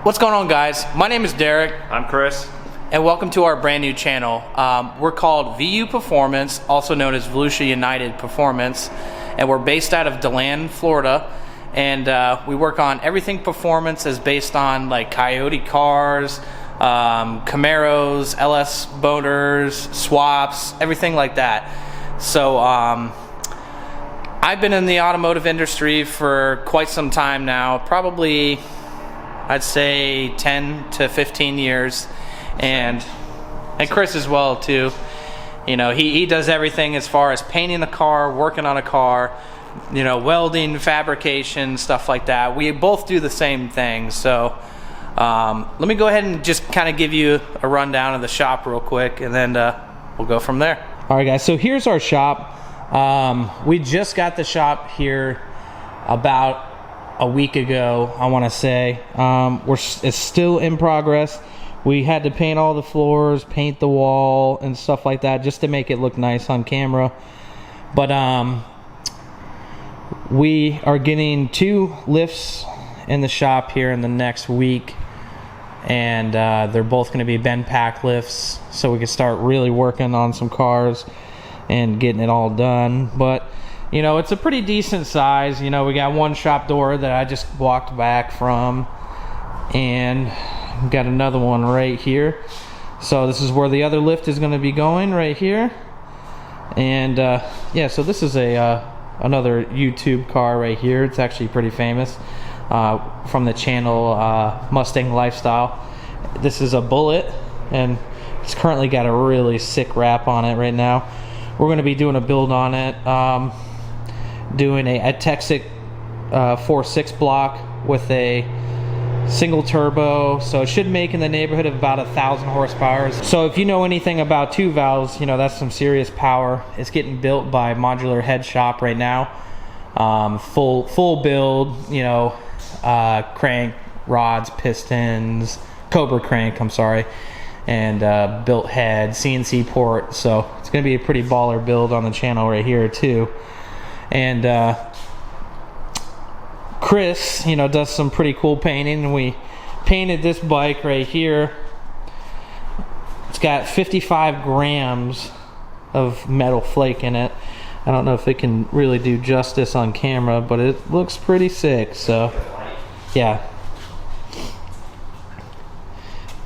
What's going on, guys? My name is Derek. I'm Chris. And welcome to our brand new channel. We're called VU Performance, also known as Volusia United Performance. And we're based out of Deland, Florida. And we work on everything performance is based on like Coyote cars, Camaros, LS boaters, swaps, everything like that. So I've been in the automotive industry for quite some time now, probably I'd say 10 to 15 years, and Chris as well too. You know, he does everything as far as painting the car, working on a car, you know, welding, fabrication, stuff like that. We both do the same thing. So let me go ahead and just kind of give you a rundown of the shop real quick, and then we'll go from there. All right, guys, so here's our shop. We just got the shop here about a week ago, I want to say. It's still in progress. We had to paint all the floors, paint the wall and stuff like that just to make it look nice on camera. But we are getting 2 lifts in the shop here in the next week, and they're both going to be bend pack lifts, so we can start really working on some cars and getting it all done. But you know, it's a pretty decent size. You know, we got one shop door that I just walked back from, and got another one right here. So this is where the other lift is going to be going, right here. And yeah, so this is another YouTube car right here. It's actually pretty famous, from the channel Mustang Lifestyle. This is a Bullet, and it's currently got a really sick wrap on it right now. We're going to be doing a build on it, doing a Texas 4.6 block with a single turbo, so it should make in the neighborhood of about 1,000 horsepower. So if you know anything about 2 valves, you know that's some serious power. It's getting built by Modular Head Shop right now. Full build, you know, crank, rods, pistons, Cobra crank, I'm sorry, and built head, CNC port. So it's gonna be a pretty baller build on the channel right here too. And Chris, you know, does some pretty cool painting, and we painted this bike right here. It's got 55 grams of metal flake in it. I don't know if it can really do justice on camera, but it looks pretty sick. So yeah,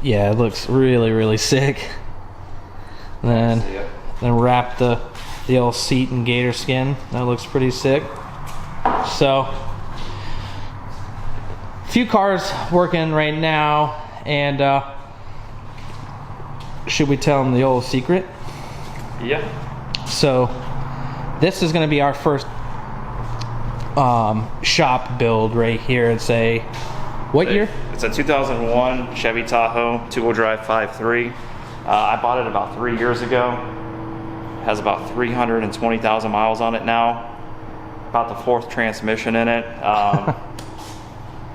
it looks really sick. And then wrap the old seat in gator skin. That looks pretty sick. So few cars working right now, and should we tell them the old secret? Yeah. So this is going to be our first shop build right here. It's a what year? It's a 2001 Chevy Tahoe 2-wheel drive 5.3. I bought it about 3 years ago. It has about 320,000 miles on it now. About the 4th transmission in it.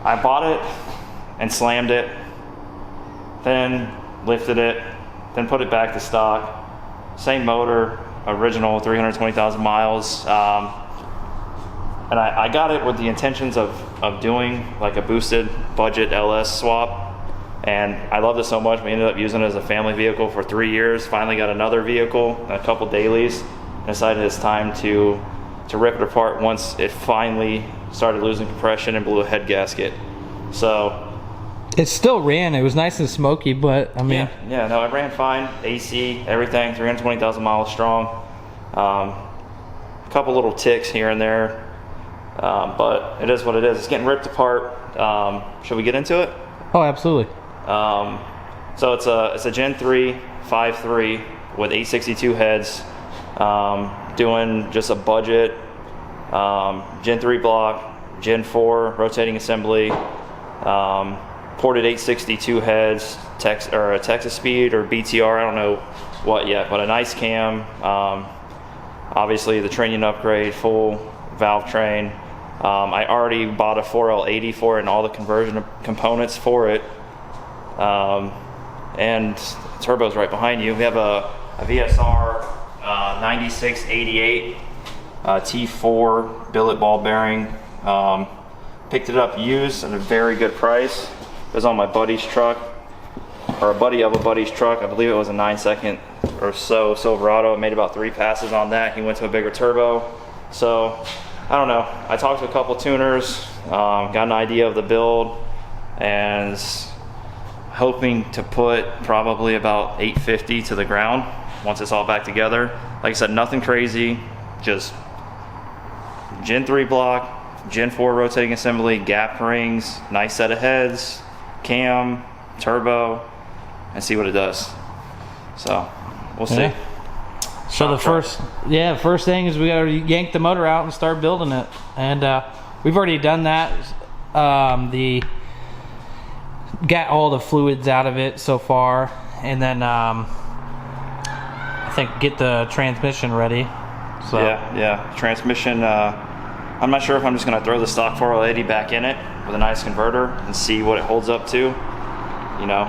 I bought it and slammed it, then lifted it, then put it back to stock. Same motor, original, 320,000 miles. And I got it with the intentions of doing like a boosted budget LS swap. And I loved it so much, we ended up using it as a family vehicle for 3 years. Finally got another vehicle, a couple dailies. Decided it's time to rip it apart once it finally started losing compression and blew a head gasket. So it still ran. It was nice and smoky, but I mean, yeah, no, it ran fine. AC, everything, 320,000 miles strong. A couple little ticks here and there, but it is what it is. It's getting ripped apart. Should we get into it? Oh, absolutely. So it's a Gen 3 5.3 with 862 heads. Doing just a budget Gen 3 block, Gen 4 rotating assembly, ported 862 heads, a Texas Speed or BTR, I don't know what yet, but a nice cam. Obviously the training upgrade, full valve train. I already bought a 4L80 for it and all the conversion components for it. And turbo's right behind you. We have a VSR 9688 T4 billet ball bearing. Picked it up used at a very good price. It was on my buddy's truck, or a buddy of a buddy's truck. I believe it was a 9-second or so Silverado. I made about 3 passes on that. He went to a bigger turbo. So I don't know. I talked to a couple tuners, got an idea of the build, and hoping to put probably about 850 to the ground once it's all back together. Like I said, nothing crazy, just Gen 3 block, Gen 4 rotating assembly, gap rings, nice set of heads, cam, turbo, and see what it does. So we'll see. Yeah. So the first thing is we gotta yank the motor out and start building it, and we've already done that. Got all the fluids out of it so far, and then I think get the transmission ready. So yeah, transmission. I'm not sure if I'm just gonna throw the stock 4L80 back in it with a nice converter and see what it holds up to. You know,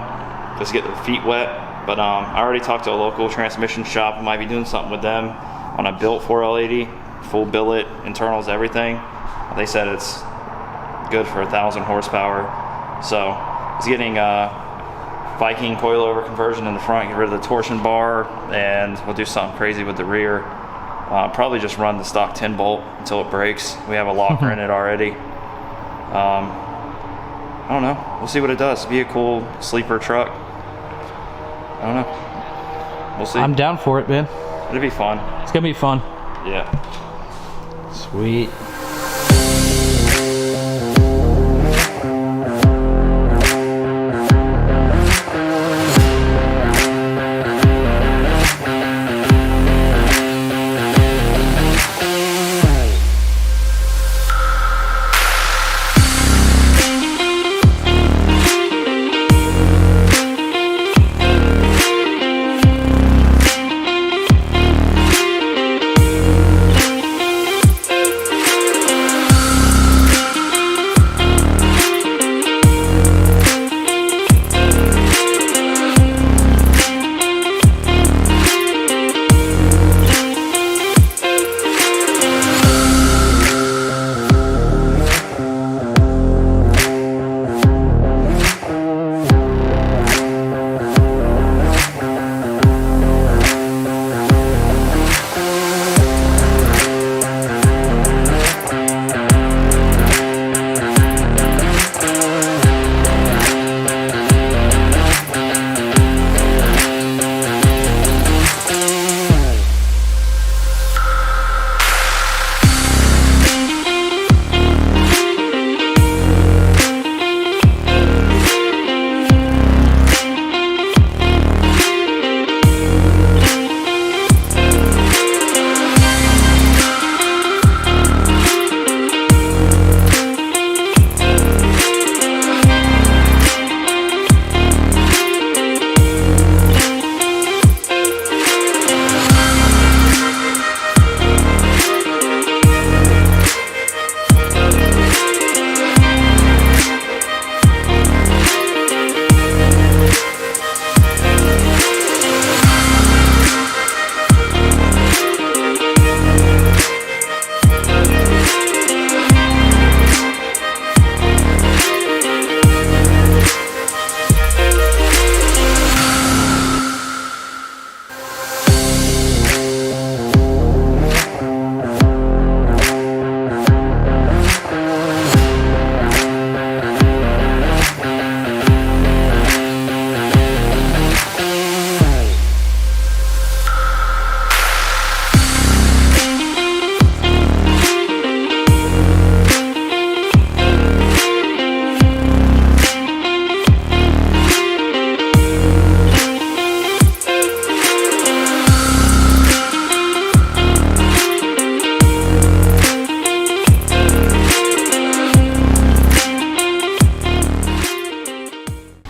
just get the feet wet. But I already talked to a local transmission shop. I might be doing something with them on a built 4L80, full billet, internals, everything. They said it's good for 1,000 horsepower. So it's getting Viking coilover conversion in the front, get rid of the torsion bar, and we'll do something crazy with the rear. Probably just run the stock 10 bolt until it breaks. We have a locker in it already. I don't know. We'll see what it does. It'll be a cool sleeper truck. I don't know. We'll see. I'm down for it, man. It'll be fun. It's gonna be fun. Yeah. Sweet.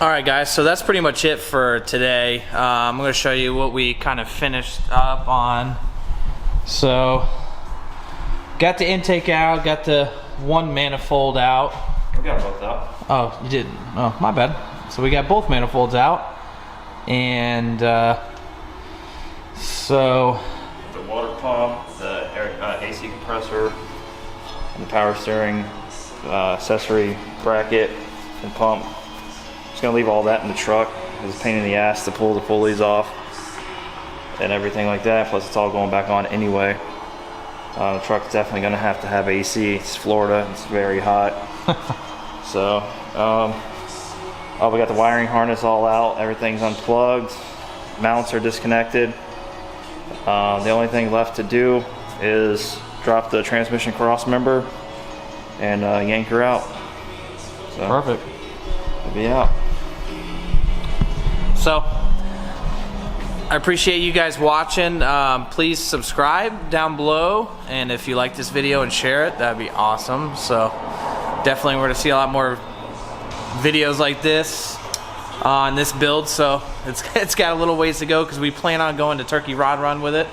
Alright guys, so that's pretty much it for today. I'm going to show you what we kind of finished up on. So, got the intake out, got the one manifold out. We got both out. Oh, you didn't? Oh, my bad. So we got both manifolds out. And so... the water pump, the AC compressor, and the power steering accessory bracket and pump. just gonna leave all that in the truck. It's a pain in the ass to pull the pulleys off and everything like that. Plus it's all going back on anyway. The truck's definitely gonna have to have AC. It's Florida, it's very hot. So, oh, we got the wiring harness all out. Everything's unplugged. Mounts are disconnected. The only thing left to do is drop the transmission cross member and yank her out. So, Perfect. It'll be out. So, I appreciate you guys watching. Please subscribe down below, and if you like this video and share it, that'd be awesome. So, definitely we're gonna see a lot more videos like this on this build. So it's got a little ways to go because we plan on going to Turkey Rod Run with it.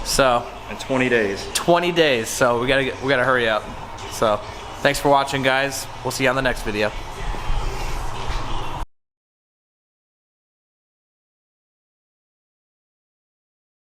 So in 20 days. 20 days. So we gotta hurry up. So thanks for watching, guys. We'll see you on the next video.